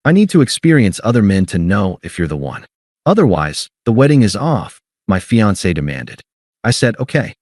I need to experience other men to know if you're the one. Otherwise, the wedding is off, my fiancé demanded. I said, okay.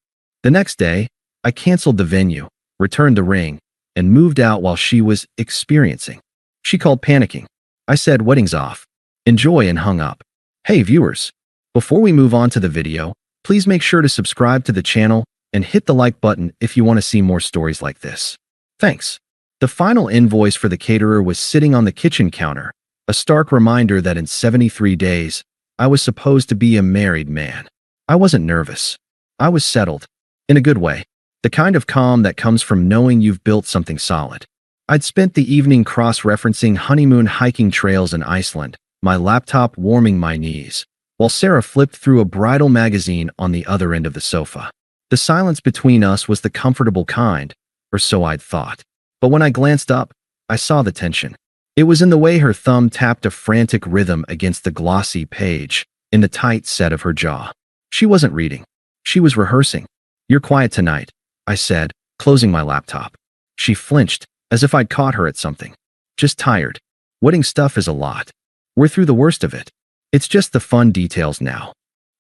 The next day, I canceled the venue, returned the ring, and moved out while she was experiencing. She called panicking. I said, wedding's off. Enjoy, and hung up. Hey viewers, before we move on to the video, please make sure to subscribe to the channel and hit the like button if you want to see more stories like this. Thanks. The final invoice for the caterer was sitting on the kitchen counter, a stark reminder that in 73 days, I was supposed to be a married man. I wasn't nervous. I was settled. In a good way. The kind of calm that comes from knowing you've built something solid. I'd spent the evening cross-referencing honeymoon hiking trails in Iceland, my laptop warming my knees, while Sarah flipped through a bridal magazine on the other end of the sofa. The silence between us was the comfortable kind, or so I'd thought. But when I glanced up, I saw the tension. It was in the way her thumb tapped a frantic rhythm against the glossy page, in the tight set of her jaw. She wasn't reading. She was rehearsing. You're quiet tonight, I said, closing my laptop. She flinched, as if I'd caught her at something. Just tired. Wedding stuff is a lot. We're through the worst of it. It's just the fun details now.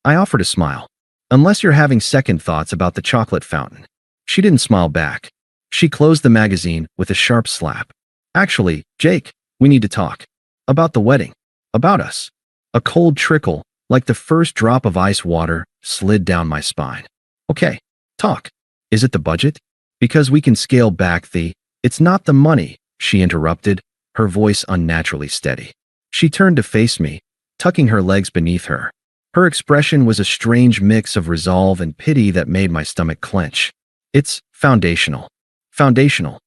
I offered a smile. Unless you're having second thoughts about the chocolate fountain. She didn't smile back. She closed the magazine with a sharp slap. Actually, Jake, we need to talk. About the wedding. About us. A cold trickle, like the first drop of ice water, slid down my spine. Okay, talk. Is it the budget? Because we can scale back the, it's not the money, she interrupted, her voice unnaturally steady. She turned to face me, tucking her legs beneath her. Her expression was a strange mix of resolve and pity that made my stomach clench. It's foundational. Foundational.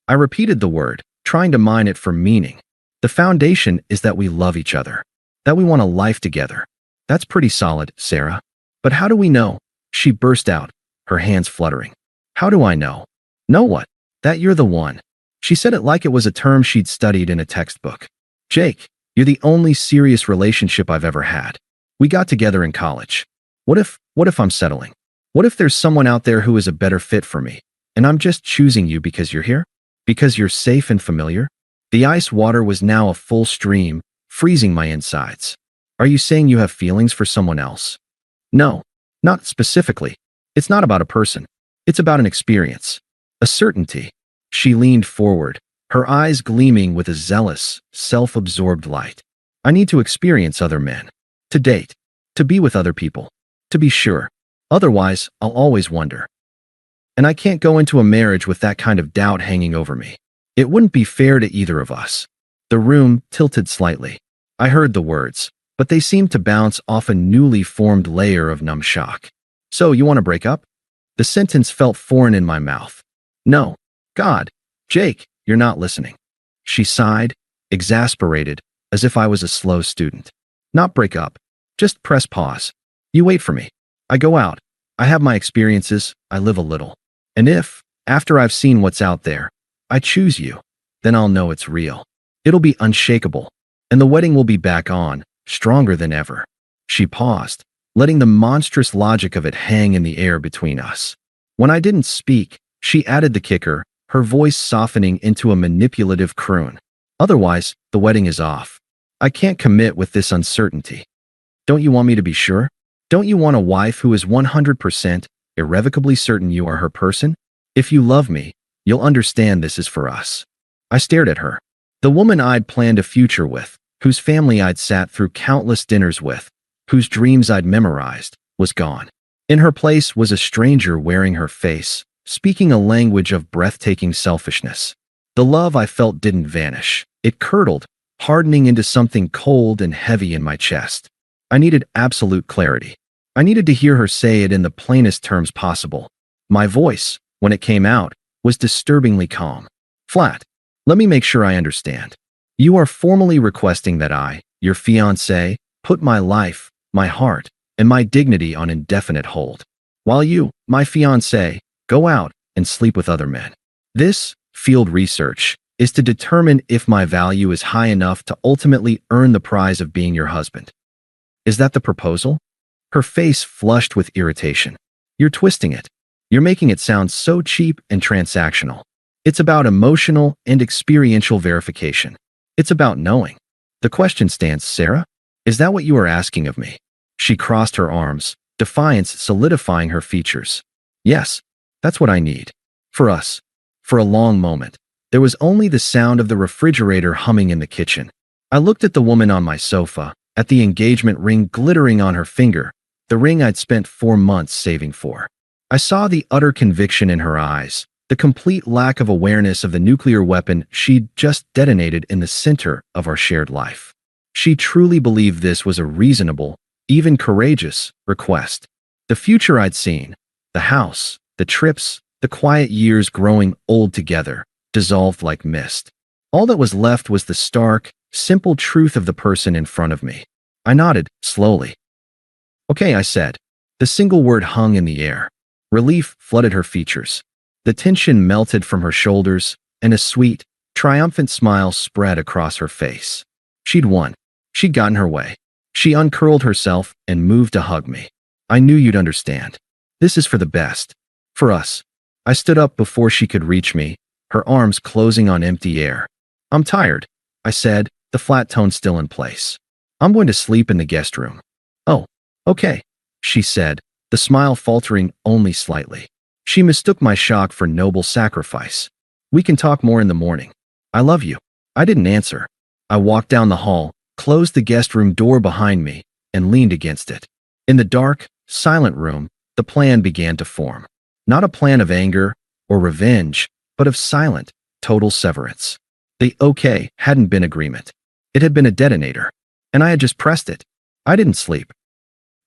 I repeated the word, trying to mine it for meaning. The foundation is that we love each other. That we want a life together. That's pretty solid, Sarah. But how do we know? She burst out, her hands fluttering. How do I know? Know what? That you're the one. She said it like it was a term she'd studied in a textbook. Jake, you're the only serious relationship I've ever had. We got together in college. What if I'm settling? What if there's someone out there who is a better fit for me, and I'm just choosing you because you're here? Because you're safe and familiar? The ice water was now a full stream, freezing my insides. Are you saying you have feelings for someone else? No, not specifically. It's not about a person. It's about an experience. A certainty. She leaned forward, her eyes gleaming with a zealous, self-absorbed light. I need to experience other men. To date. To be with other people. To be sure. Otherwise, I'll always wonder. And I can't go into a marriage with that kind of doubt hanging over me. It wouldn't be fair to either of us. The room tilted slightly. I heard the words, but they seemed to bounce off a newly formed layer of numb shock. So, you want to break up? The sentence felt foreign in my mouth. No. God. Jake, you're not listening. She sighed, exasperated, as if I was a slow student. Not break up. Just press pause. You wait for me. I go out. I have my experiences. I live a little. And if, after I've seen what's out there, I choose you, then I'll know it's real. It'll be unshakable. And the wedding will be back on, stronger than ever. She paused, letting the monstrous logic of it hang in the air between us. When I didn't speak, she added the kicker, her voice softening into a manipulative croon. Otherwise, the wedding is off. I can't commit with this uncertainty. Don't you want me to be sure? Don't you want a wife who is 100% irrevocably certain you are her person? If you love me, you'll understand this is for us. I stared at her. The woman I'd planned a future with, whose family I'd sat through countless dinners with, whose dreams I'd memorized, was gone. In her place was a stranger wearing her face, speaking a language of breathtaking selfishness. The love I felt didn't vanish. It curdled, hardening into something cold and heavy in my chest. I needed absolute clarity. I needed to hear her say it in the plainest terms possible. My voice, when it came out, was disturbingly calm. Flat. Let me make sure I understand. You are formally requesting that I, your fiancé, put my life, my heart, and my dignity on indefinite hold, while you, my fiancé, go out and sleep with other men. This, field research, is to determine if my value is high enough to ultimately earn the prize of being your husband. Is that the proposal? Her face flushed with irritation. You're twisting it. You're making it sound so cheap and transactional. It's about emotional and experiential verification. It's about knowing. The question stands, Sarah? Is that what you are asking of me? She crossed her arms, defiance solidifying her features. Yes, that's what I need. For us. For a long moment, there was only the sound of the refrigerator humming in the kitchen. I looked at the woman on my sofa, at the engagement ring glittering on her finger, the ring I'd spent 4 months saving for. I saw the utter conviction in her eyes, the complete lack of awareness of the nuclear weapon she'd just detonated in the center of our shared life. She truly believed this was a reasonable, even courageous, request. The future I'd seen, the house, the trips, the quiet years growing old together, dissolved like mist. All that was left was the stark, simple truth of the person in front of me. I nodded, slowly. Okay, I said. The single word hung in the air. Relief flooded her features. The tension melted from her shoulders, and a sweet, triumphant smile spread across her face. She'd won. She'd gotten her way. She uncurled herself and moved to hug me. I knew you'd understand. This is for the best. For us. I stood up before she could reach me, her arms closing on empty air. I'm tired, I said, the flat tone still in place. I'm going to sleep in the guest room. Oh, okay, she said, the smile faltering only slightly. She mistook my shock for noble sacrifice. We can talk more in the morning. I love you. I didn't answer. I walked down the hall, closed the guest room door behind me, and leaned against it. In the dark, silent room, the plan began to form. Not a plan of anger or revenge, but of silent, total severance. The okay hadn't been agreement. It had been a detonator, and I had just pressed it. I didn't sleep.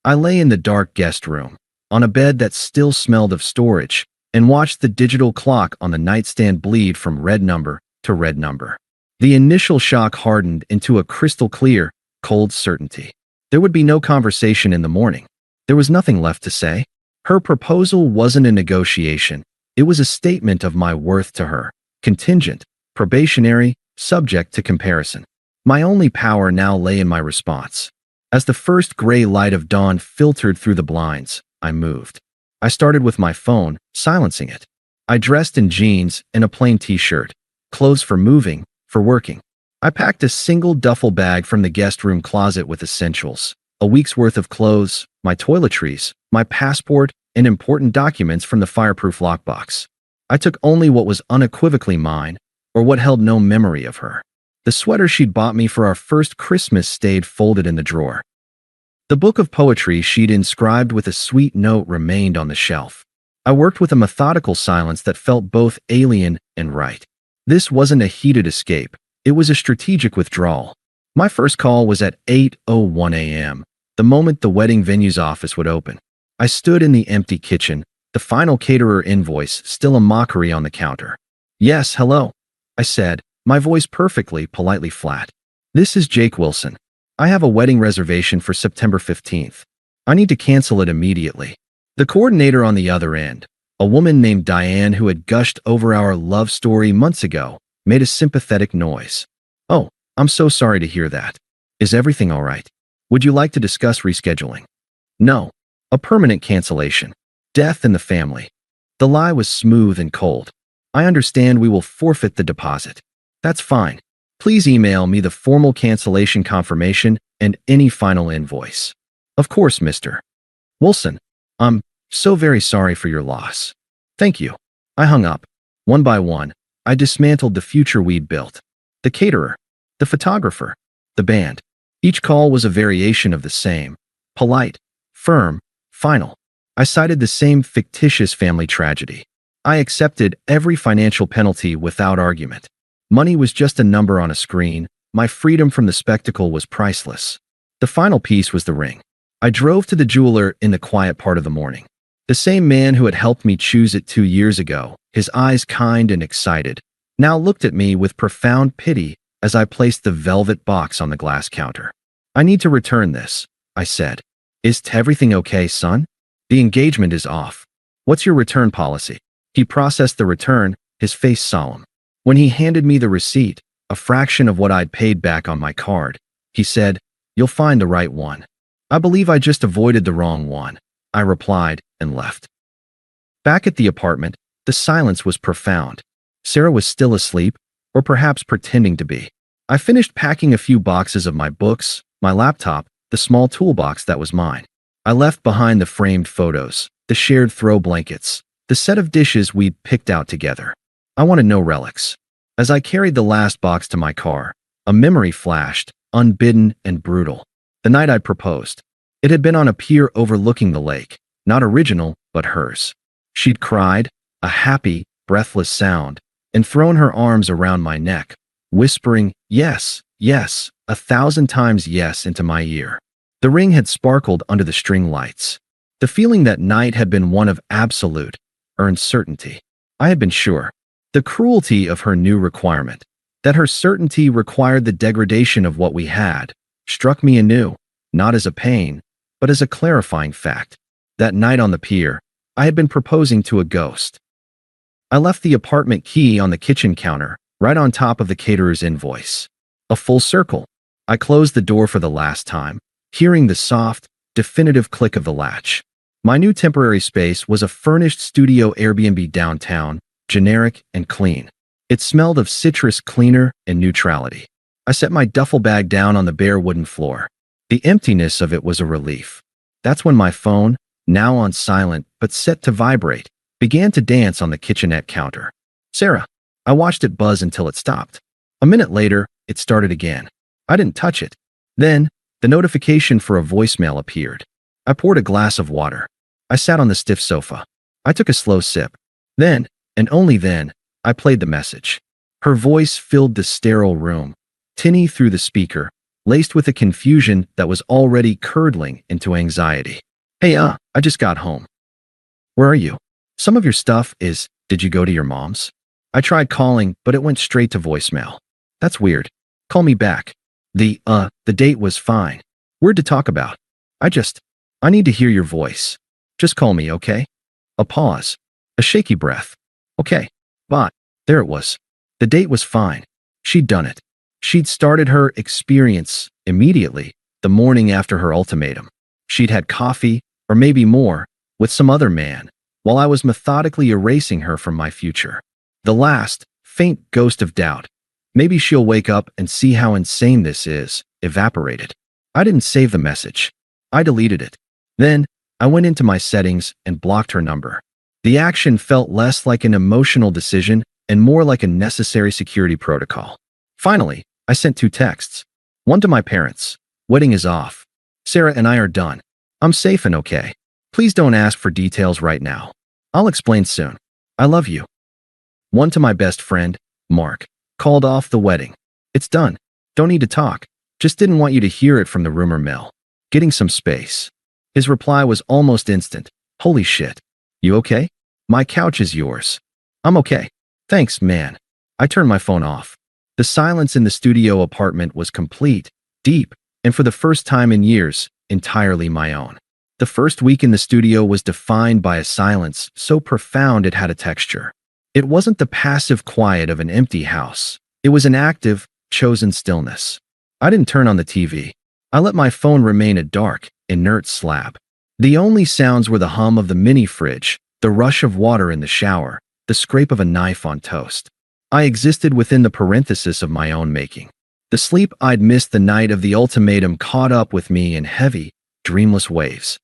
I lay in the dark guest room, on a bed that still smelled of storage, and watched the digital clock on the nightstand bleed from red number to red number. The initial shock hardened into a crystal clear, cold certainty. There would be no conversation in the morning. There was nothing left to say. Her proposal wasn't a negotiation. It was a statement of my worth to her, contingent, probationary, subject to comparison. My only power now lay in my response. As the first gray light of dawn filtered through the blinds, I moved. I started with my phone, silencing it. I dressed in jeans and a plain t-shirt, clothes for moving, for working. I packed a single duffel bag from the guest room closet with essentials, a week's worth of clothes, my toiletries, my passport, and important documents from the fireproof lockbox. I took only what was unequivocally mine, or what held no memory of her. The sweater she'd bought me for our first Christmas stayed folded in the drawer. The book of poetry she'd inscribed with a sweet note remained on the shelf. I worked with a methodical silence that felt both alien and right. This wasn't a heated escape. It was a strategic withdrawal. My first call was at 8:01 a.m., the moment the wedding venue's office would open. I stood in the empty kitchen, the final caterer invoice still a mockery on the counter. Yes, hello, I said, my voice perfectly, politely flat. This is Jake Wilson. I have a wedding reservation for September 15th. I need to cancel it immediately. The coordinator on the other end, a woman named Diane who had gushed over our love story months ago, made a sympathetic noise. Oh, I'm so sorry to hear that. Is everything all right? Would you like to discuss rescheduling? No. A permanent cancellation. Death in the family. The lie was smooth and cold. I understand we will forfeit the deposit. That's fine. Please email me the formal cancellation confirmation and any final invoice. Of course, Mr. Wilson. I'm so very sorry for your loss. Thank you. I hung up. One by one, I dismantled the future we'd built. The caterer, the photographer, the band. Each call was a variation of the same. Polite, firm, final. I cited the same fictitious family tragedy. I accepted every financial penalty without argument. Money was just a number on a screen. My freedom from the spectacle was priceless. The final piece was the ring. I drove to the jeweler in the quiet part of the morning. The same man who had helped me choose it 2 years ago, his eyes kind and excited, now looked at me with profound pity as I placed the velvet box on the glass counter. I need to return this, I said. Is everything okay, son? The engagement is off. What's your return policy? He processed the return, his face solemn. When he handed me the receipt, a fraction of what I'd paid back on my card, he said, "You'll find the right one." I believe I just avoided the wrong one, I replied and left. Back at the apartment, the silence was profound. Sarah was still asleep, or perhaps pretending to be. I finished packing a few boxes of my books, my laptop, the small toolbox that was mine. I left behind the framed photos, the shared throw blankets, the set of dishes we'd picked out together. I wanted no relics. As I carried the last box to my car, a memory flashed, unbidden and brutal. The night I proposed. It had been on a pier overlooking the lake, not original, but hers. She'd cried, a happy, breathless sound, and thrown her arms around my neck, whispering, yes, yes, 1,000 times yes into my ear. The ring had sparkled under the string lights. The feeling that night had been one of absolute, earned certainty. I had been sure. The cruelty of her new requirement, that her certainty required the degradation of what we had, struck me anew, not as a pain, but as a clarifying fact. That night on the pier, I had been proposing to a ghost. I left the apartment key on the kitchen counter, right on top of the caterer's invoice. A full circle. I closed the door for the last time, hearing the soft, definitive click of the latch. My new temporary space was a furnished studio Airbnb downtown, generic and clean. It smelled of citrus cleaner and neutrality. I set my duffel bag down on the bare wooden floor. The emptiness of it was a relief. That's when my phone, now on silent but set to vibrate, began to dance on the kitchenette counter. Sarah. I watched it buzz until it stopped. A minute later, it started again. I didn't touch it. Then, the notification for a voicemail appeared. I poured a glass of water. I sat on the stiff sofa. I took a slow sip. Then, and only then, I played the message. Her voice filled the sterile room, tinny through the speaker, laced with a confusion that was already curdling into anxiety. Hey, I just got home. Where are you? Some of your stuff is, did you go to your mom's? I tried calling, but it went straight to voicemail. That's weird. Call me back. The date was fine. Word to talk about. I need to hear your voice. Just call me, okay? A pause. A shaky breath. Okay. But, there it was. The date was fine. She'd done it. She'd started her experience immediately, the morning after her ultimatum. She'd had coffee, or maybe more, with some other man, while I was methodically erasing her from my future. The last, faint ghost of doubt, maybe she'll wake up and see how insane this is, evaporated. I didn't save the message. I deleted it. Then, I went into my settings and blocked her number. The action felt less like an emotional decision and more like a necessary security protocol. Finally, I sent 2 texts. One to my parents. Wedding is off. Sarah and I are done. I'm safe and okay. Please don't ask for details right now. I'll explain soon. I love you. One to my best friend, Mark. Called off the wedding. It's done. Don't need to talk. Just didn't want you to hear it from the rumor mill. Getting some space. His reply was almost instant. Holy shit. You okay? My couch is yours. I'm okay. Thanks, man. I turned my phone off. The silence in the studio apartment was complete, deep, and for the first time in years, entirely my own. The first week in the studio was defined by a silence so profound it had a texture. It wasn't the passive quiet of an empty house. It was an active, chosen stillness. I didn't turn on the TV. I let my phone remain a dark, inert slab. The only sounds were the hum of the mini fridge, the rush of water in the shower, the scrape of a knife on toast. I existed within the parenthesis of my own making. The sleep I'd missed the night of the ultimatum caught up with me in heavy, dreamless waves.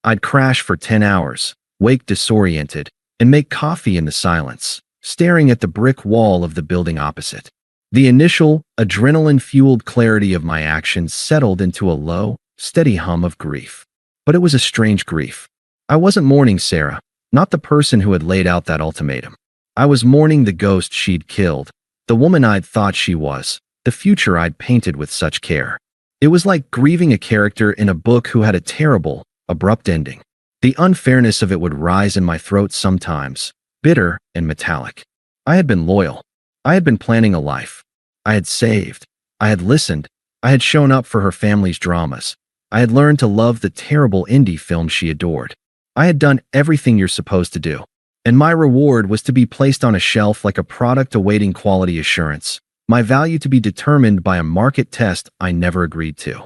I'd crash for 10 hours, wake disoriented, and make coffee in the silence, staring at the brick wall of the building opposite. The initial, adrenaline-fueled clarity of my actions settled into a low, steady hum of grief. But it was a strange grief. I wasn't mourning Sarah, not the person who had laid out that ultimatum. I was mourning the ghost she'd killed, the woman I'd thought she was, the future I'd painted with such care. It was like grieving a character in a book who had a terrible, abrupt ending. The unfairness of it would rise in my throat sometimes, bitter and metallic. I had been loyal. I had been planning a life. I had saved. I had listened. I had shown up for her family's dramas. I had learned to love the terrible indie films she adored. I had done everything you're supposed to do. And my reward was to be placed on a shelf like a product awaiting quality assurance, my value to be determined by a market test I never agreed to.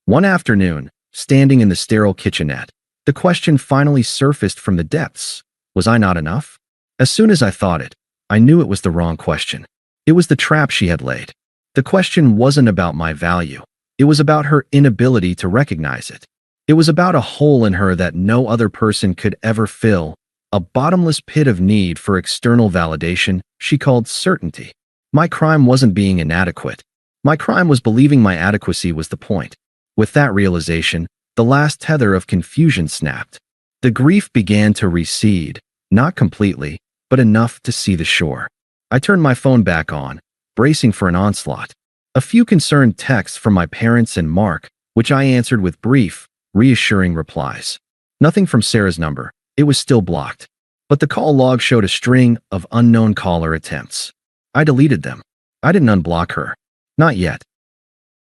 One afternoon, standing in the sterile kitchenette, the question finally surfaced from the depths. Was I not enough? As soon as I thought it, I knew it was the wrong question. It was the trap she had laid. The question wasn't about my value. It was about her inability to recognize it. It was about a hole in her that no other person could ever fill, a bottomless pit of need for external validation she called certainty. My crime wasn't being inadequate. My crime was believing my adequacy was the point. With that realization, the last tether of confusion snapped. The grief began to recede, not completely, but enough to see the shore. I turned my phone back on, bracing for an onslaught. A few concerned texts from my parents and Mark, which I answered with brief, reassuring replies. Nothing from Sarah's number. It was still blocked. But the call log showed a string of unknown caller attempts. I deleted them. I didn't unblock her. Not yet.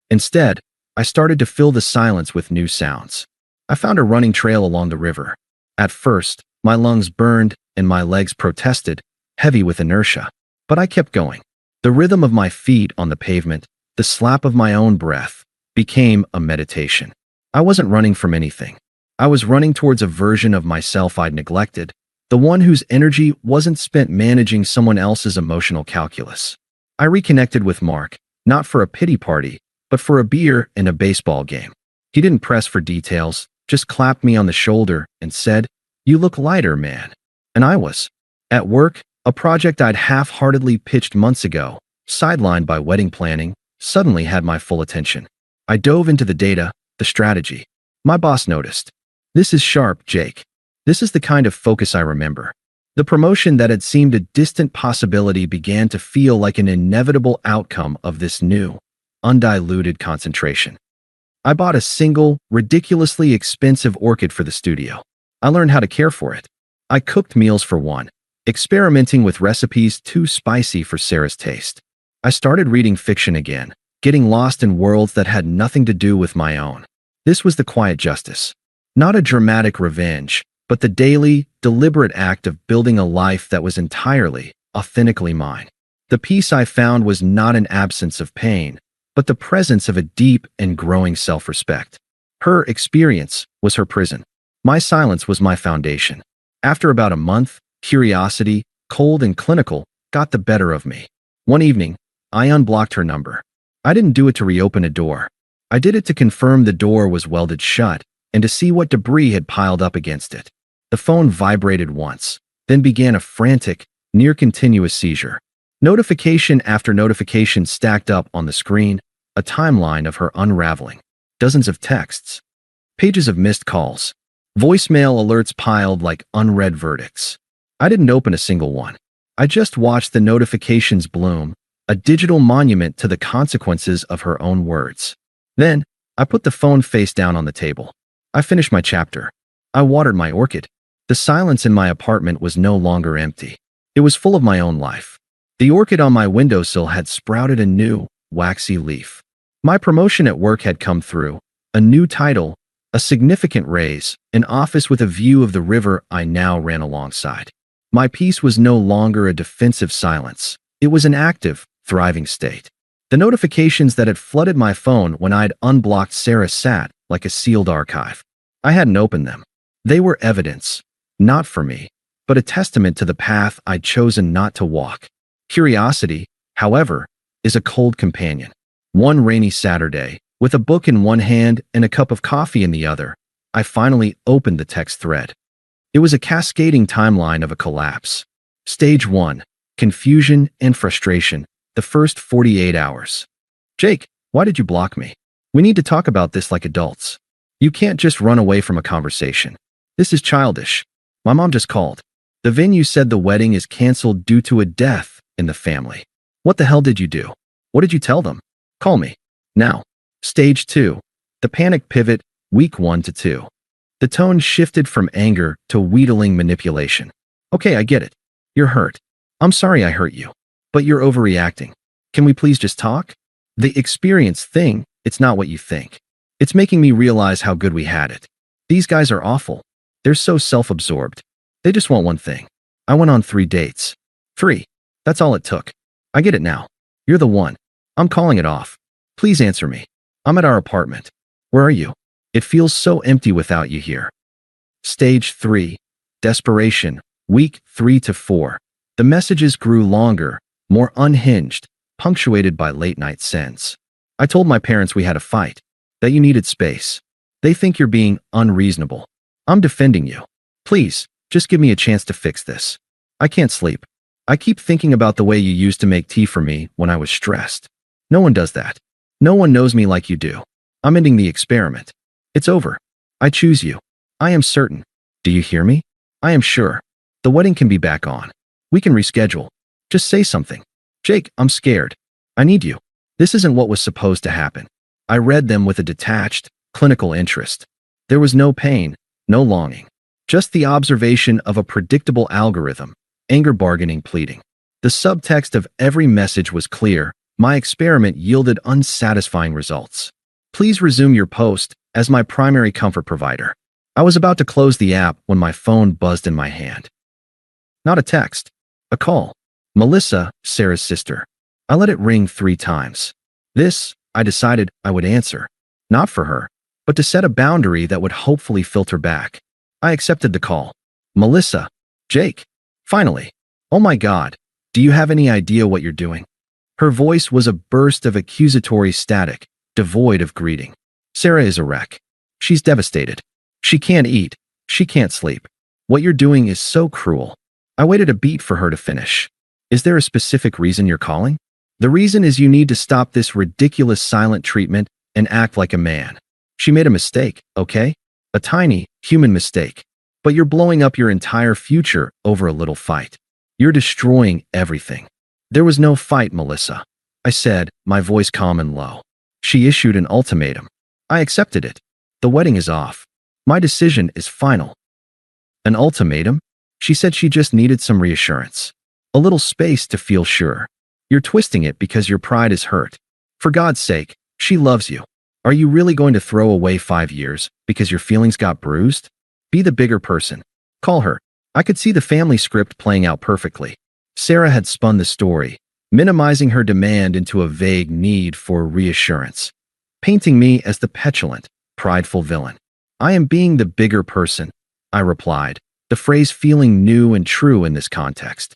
Instead, I started to fill the silence with new sounds. I found a running trail along the river. At first, my lungs burned and my legs protested, heavy with inertia. But I kept going. The rhythm of my feet on the pavement, the slap of my own breath, became a meditation. I wasn't running from anything. I was running towards a version of myself I'd neglected, the one whose energy wasn't spent managing someone else's emotional calculus. I reconnected with Mark, not for a pity party, but for a beer and a baseball game. He didn't press for details, just clapped me on the shoulder and said, "You look lighter, man." And I was. At work, a project I'd half-heartedly pitched months ago, sidelined by wedding planning, suddenly had my full attention. I dove into the data, the strategy. My boss noticed. "This is sharp, Jake. This is the kind of focus I remember." The promotion that had seemed a distant possibility began to feel like an inevitable outcome of this new, undiluted concentration. I bought a single, ridiculously expensive orchid for the studio. I learned how to care for it. I cooked meals for one, experimenting with recipes too spicy for Sarah's taste. I started reading fiction again, getting lost in worlds that had nothing to do with my own. This was the quiet justice. Not a dramatic revenge, but the daily, deliberate act of building a life that was entirely, authentically mine. The peace I found was not an absence of pain, but the presence of a deep and growing self-respect. Her experience was her prison. My silence was my foundation. After about a month, curiosity, cold and clinical, got the better of me. One evening, I unblocked her number. I didn't do it to reopen a door. I did it to confirm the door was welded shut and to see what debris had piled up against it. The phone vibrated once, then began a frantic, near-continuous seizure. Notification after notification stacked up on the screen, a timeline of her unraveling. Dozens of texts. Pages of missed calls. Voicemail alerts piled like unread verdicts. I didn't open a single one. I just watched the notifications bloom, a digital monument to the consequences of her own words. Then, I put the phone face down on the table. I finished my chapter. I watered my orchid. The silence in my apartment was no longer empty. It was full of my own life. The orchid on my windowsill had sprouted a new, waxy leaf. My promotion at work had come through. A new title, a significant raise, an office with a view of the river I now ran alongside. My peace was no longer a defensive silence. It was an active, thriving state. The notifications that had flooded my phone when I'd unblocked Sarah sat like a sealed archive. I hadn't opened them. They were evidence, not for me, but a testament to the path I'd chosen not to walk. Curiosity, however, is a cold companion. One rainy Saturday, with a book in one hand and a cup of coffee in the other, I finally opened the text thread. It was a cascading timeline of a collapse. Stage 1, confusion and frustration, the first 48 hours. "Jake, why did you block me? We need to talk about this like adults. You can't just run away from a conversation. This is childish. My mom just called. The venue said the wedding is canceled due to a death in the family. What the hell did you do? What did you tell them? Call me. Now." Stage 2, the panic pivot, week 1 to 2. The tone shifted from anger to wheedling manipulation. "Okay, I get it. You're hurt. I'm sorry I hurt you. But you're overreacting. Can we please just talk? The experience thing, it's not what you think. It's making me realize how good we had it. These guys are awful. They're so self-absorbed. They just want one thing. I went on 3 dates. 3. That's all it took. I get it now. You're the one. I'm calling it off. Please answer me. I'm at our apartment. Where are you? It feels so empty without you here." Stage 3, desperation, week 3 to 4. The messages grew longer, more unhinged, punctuated by late-night sends. I told my parents we had a fight, that you needed space. They think you're being unreasonable. I'm defending you. Please, just give me a chance to fix this. I can't sleep. I keep thinking about the way you used to make tea for me when I was stressed. No one does that. No one knows me like you do. I'm ending the experiment. It's over. I choose you. I am certain. Do you hear me? I am sure. The wedding can be back on. We can reschedule. Just say something. Jake, I'm scared. I need you. This isn't what was supposed to happen. I read them with a detached, clinical interest. There was no pain, no longing. Just the observation of a predictable algorithm, anger bargaining pleading. The subtext of every message was clear. My experiment yielded unsatisfying results. Please resume your post as my primary comfort provider. I was about to close the app when my phone buzzed in my hand. Not a text, a call. Melissa, Sarah's sister. I let it ring 3 times. This, I decided I would answer. Not for her, but to set a boundary that would hopefully filter back. I accepted the call. Melissa. Jake. Finally. Oh my God. Do you have any idea what you're doing? Her voice was a burst of accusatory static, devoid of greeting. Sarah is a wreck. She's devastated. She can't eat. She can't sleep. What you're doing is so cruel. I waited a beat for her to finish. Is there a specific reason you're calling? The reason is you need to stop this ridiculous silent treatment and act like a man. She made a mistake, okay? A tiny, human mistake. But you're blowing up your entire future over a little fight. You're destroying everything. There was no fight, Melissa. I said, my voice calm and low. She issued an ultimatum. I accepted it. The wedding is off. My decision is final. An ultimatum? She said she just needed some reassurance. A little space to feel sure. You're twisting it because your pride is hurt. For God's sake, she loves you. Are you really going to throw away 5 years because your feelings got bruised? Be the bigger person. Call her. I could see the family script playing out perfectly. Sarah had spun the story, minimizing her demand into a vague need for reassurance, painting me as the petulant, prideful villain. I am being the bigger person, I replied, the phrase feeling new and true in this context.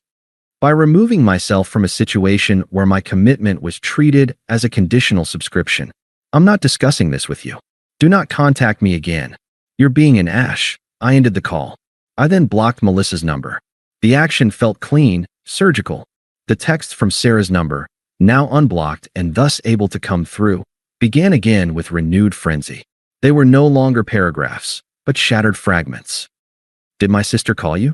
By removing myself from a situation where my commitment was treated as a conditional subscription. I'm not discussing this with you. Do not contact me again. You're being an ash. I ended the call. I then blocked Melissa's number. The action felt clean, surgical. The text from Sarah's number, now unblocked and thus able to come through, began again with renewed frenzy. They were no longer paragraphs, but shattered fragments. Did my sister call you?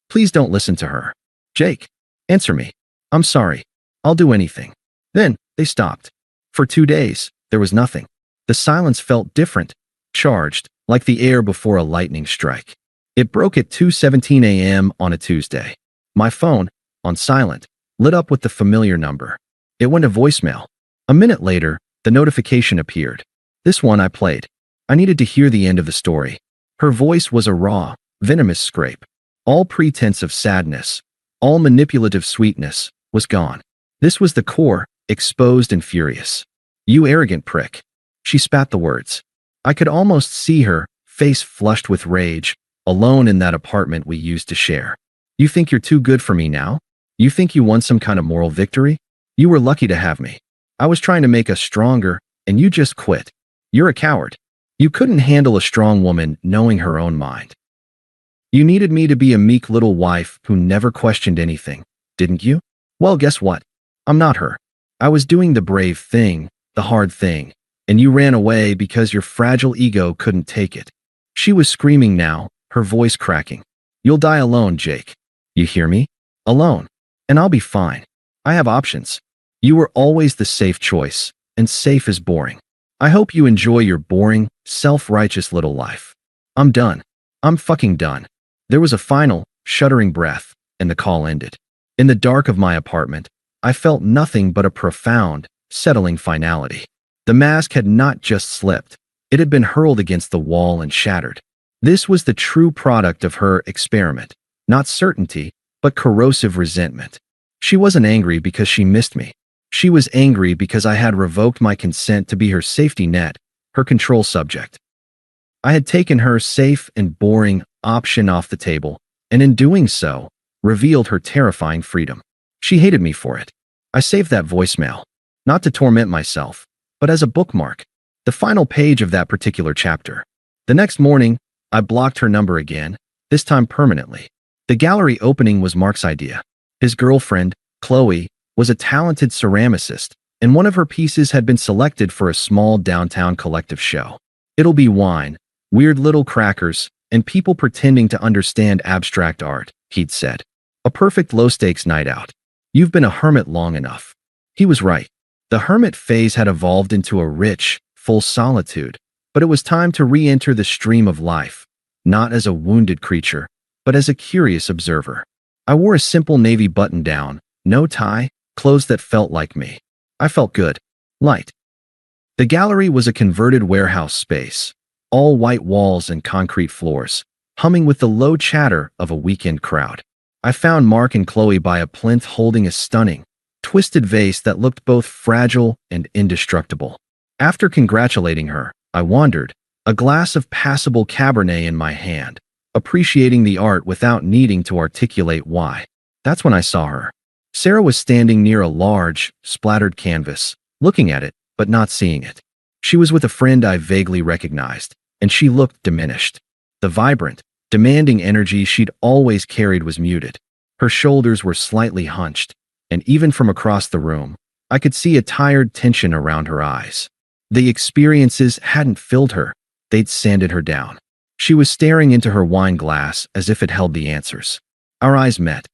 Please don't listen to her. Jake, answer me. I'm sorry. I'll do anything. Then, they stopped. For 2 days, there was nothing. The silence felt different, charged, like the air before a lightning strike. It broke at 2:17 a.m. on a Tuesday. My phone, on silent, lit up with the familiar number. It went to voicemail. A minute later, the notification appeared. This one I played. I needed to hear the end of the story. Her voice was a raw, venomous scrape. All pretense of sadness, all manipulative sweetness, was gone. This was the core, exposed and furious. You arrogant prick. She spat the words. I could almost see her, face flushed with rage, alone in that apartment we used to share. You think you're too good for me now? You think you won some kind of moral victory? You were lucky to have me. I was trying to make us stronger, and you just quit. You're a coward. You couldn't handle a strong woman knowing her own mind. You needed me to be a meek little wife who never questioned anything, didn't you? Well, guess what? I'm not her. I was doing the brave thing, the hard thing, and you ran away because your fragile ego couldn't take it. She was screaming now, her voice cracking. You'll die alone, Jake. You hear me? Alone. And I'll be fine. I have options. You were always the safe choice, and safe is boring. I hope you enjoy your boring, self-righteous little life. I'm done. I'm fucking done. There was a final, shuddering breath, and the call ended. In the dark of my apartment, I felt nothing but a profound, settling finality. The mask had not just slipped. It had been hurled against the wall and shattered. This was the true product of her experiment. Not certainty, but corrosive resentment. She wasn't angry because she missed me. She was angry because I had revoked my consent to be her safety net, her control subject. I had taken her safe and boring option off the table, and in doing so, revealed her terrifying freedom. She hated me for it. I saved that voicemail, not to torment myself, but as a bookmark, the final page of that particular chapter. The next morning, I blocked her number again, this time permanently. The gallery opening was Mark's idea. His girlfriend, Qley, was a talented ceramicist, and one of her pieces had been selected for a small downtown collective show. It'll be wine, weird little crackers, and people pretending to understand abstract art, he'd said. A perfect low-stakes night out. You've been a hermit long enough. He was right. The hermit phase had evolved into a rich, full solitude, but it was time to re-enter the stream of life, not as a wounded creature, but as a curious observer. I wore a simple navy button-down, no tie, clothes that felt like me. I felt good. Light. The gallery was a converted warehouse space, all white walls and concrete floors, humming with the low chatter of a weekend crowd. I found Mark and Qley by a plinth holding a stunning, twisted vase that looked both fragile and indestructible. After congratulating her, I wandered, a glass of passable Cabernet in my hand, appreciating the art without needing to articulate why. That's when I saw her. Sarah was standing near a large, splattered canvas, looking at it, but not seeing it. She was with a friend I vaguely recognized, and she looked diminished. The vibrant, demanding energy she'd always carried was muted. Her shoulders were slightly hunched, and even from across the room, I could see a tired tension around her eyes. The experiences hadn't filled her, they'd sanded her down. She was staring into her wine glass as if it held the answers. Our eyes met.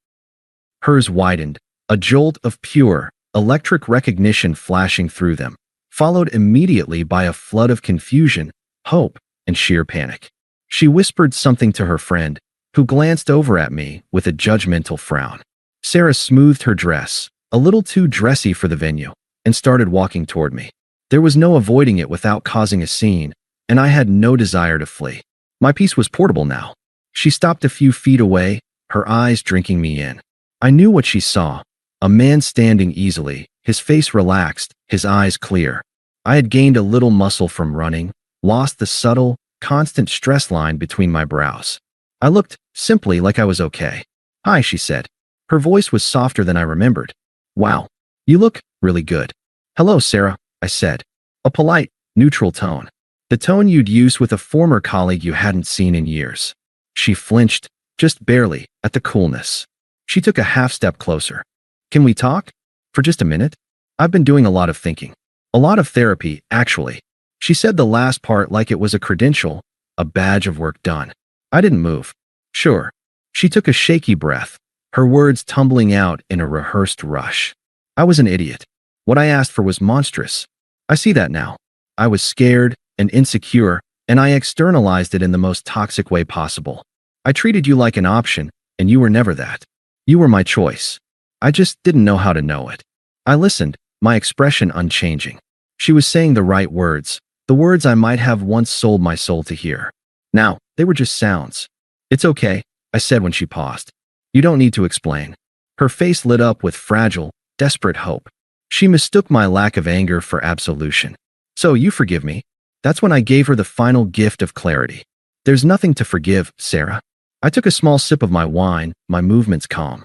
Hers widened, a jolt of pure, electric recognition flashing through them, followed immediately by a flood of confusion, hope, and sheer panic. She whispered something to her friend, who glanced over at me with a judgmental frown. Sarah smoothed her dress, a little too dressy for the venue, and started walking toward me. There was no avoiding it without causing a scene, and I had no desire to flee. My piece was portable now. She stopped a few feet away, her eyes drinking me in. I knew what she saw. A man standing easily, his face relaxed, his eyes clear. I had gained a little muscle from running, lost the subtle, constant stress line between my brows. I looked, simply, like I was okay. "Hi," she said. Her voice was softer than I remembered. "Wow, you look really good." "Hello, Sarah," I said. A polite, neutral tone. The tone you'd use with a former colleague you hadn't seen in years. She flinched, just barely, at the coolness. She took a half step closer. "Can we talk? For just a minute? I've been doing a lot of thinking. A lot of therapy, actually." She said the last part like it was a credential, a badge of work done. I didn't move. "Sure." She took a shaky breath, her words tumbling out in a rehearsed rush. I was an idiot. What I asked for was monstrous. I see that now. I was scared and insecure, and I externalized it in the most toxic way possible. I treated you like an option, and you were never that. You were my choice. I just didn't know how to know it. I listened, my expression unchanging. She was saying the right words, the words I might have once sold my soul to hear. Now, they were just sounds. "It's okay," I said when she paused. "You don't need to explain." Her face lit up with fragile, desperate hope. She mistook my lack of anger for absolution. "So you forgive me?" That's when I gave her the final gift of clarity. "There's nothing to forgive, Sarah." I took a small sip of my wine, my movements calm.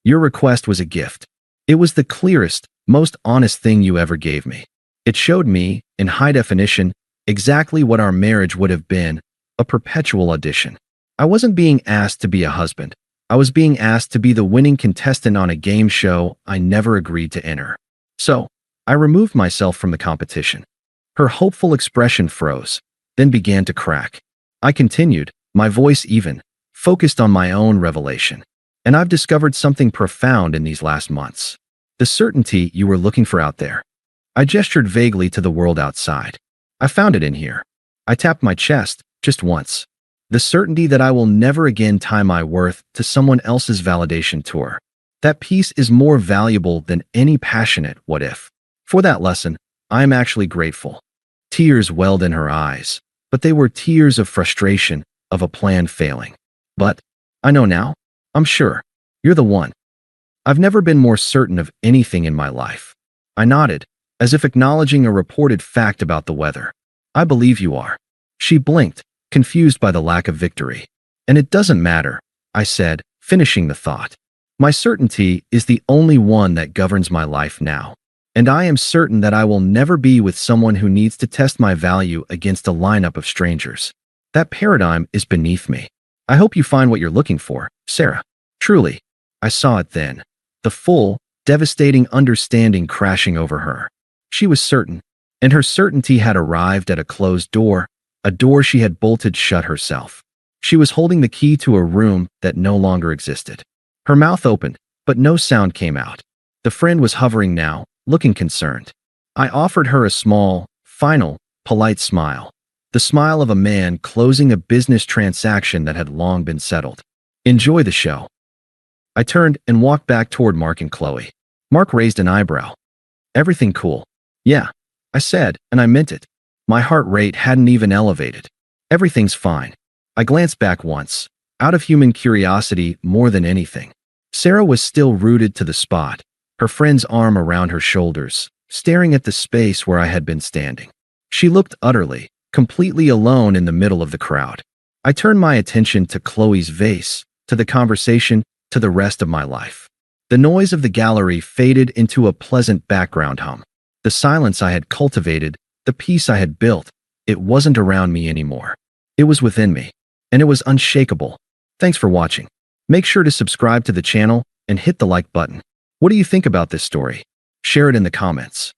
"Your request was a gift. It was the clearest, most honest thing you ever gave me. It showed me, in high definition, exactly what our marriage would have been, a perpetual audition. I wasn't being asked to be a husband. I was being asked to be the winning contestant on a game show I never agreed to enter. So, I removed myself from the competition." Her hopeful expression froze, then began to crack. I continued, my voice even, focused on my own revelation. "And I've discovered something profound in these last months. The certainty you were looking for out there." I gestured vaguely to the world outside. "I found it in here." I tapped my chest, just once. "The certainty that I will never again tie my worth to someone else's validation tour. That piece is more valuable than any passionate what if. For that lesson, I am actually grateful." Tears welled in her eyes, but they were tears of frustration, of a plan failing. "But I know now. I'm sure. You're the one. I've never been more certain of anything in my life." I nodded, as if acknowledging a reported fact about the weather. "I believe you are." She blinked, confused by the lack of victory. "And it doesn't matter," I said, finishing the thought. My certainty is the only one that governs my life now. And I am certain that I will never be with someone who needs to test my value against a lineup of strangers. That paradigm is beneath me. I hope you find what you're looking for, Sarah. Truly, I saw it then. The full, devastating understanding crashing over her. She was certain, and her certainty had arrived at a closed door, a door she had bolted shut herself. She was holding the key to a room that no longer existed. Her mouth opened, but no sound came out. The friend was hovering now, looking concerned. I offered her a small, final, polite smile. The smile of a man closing a business transaction that had long been settled. Enjoy the show. I turned and walked back toward Mark and Qley. Mark raised an eyebrow. Everything cool? Yeah, I said, and I meant it. My heart rate hadn't even elevated. Everything's fine. I glanced back once, out of human curiosity more than anything. Sarah was still rooted to the spot, her friend's arm around her shoulders, staring at the space where I had been standing. She looked utterly, completely alone in the middle of the crowd. I turned my attention to Qley's vase, to the conversation, to the rest of my life. The noise of the gallery faded into a pleasant background hum. The silence I had cultivated, the peace I had built, it wasn't around me anymore. It was within me, and it was unshakable. Thanks for watching. Make sure to subscribe to the channel and hit the like button. What do you think about this story? Share it in the comments.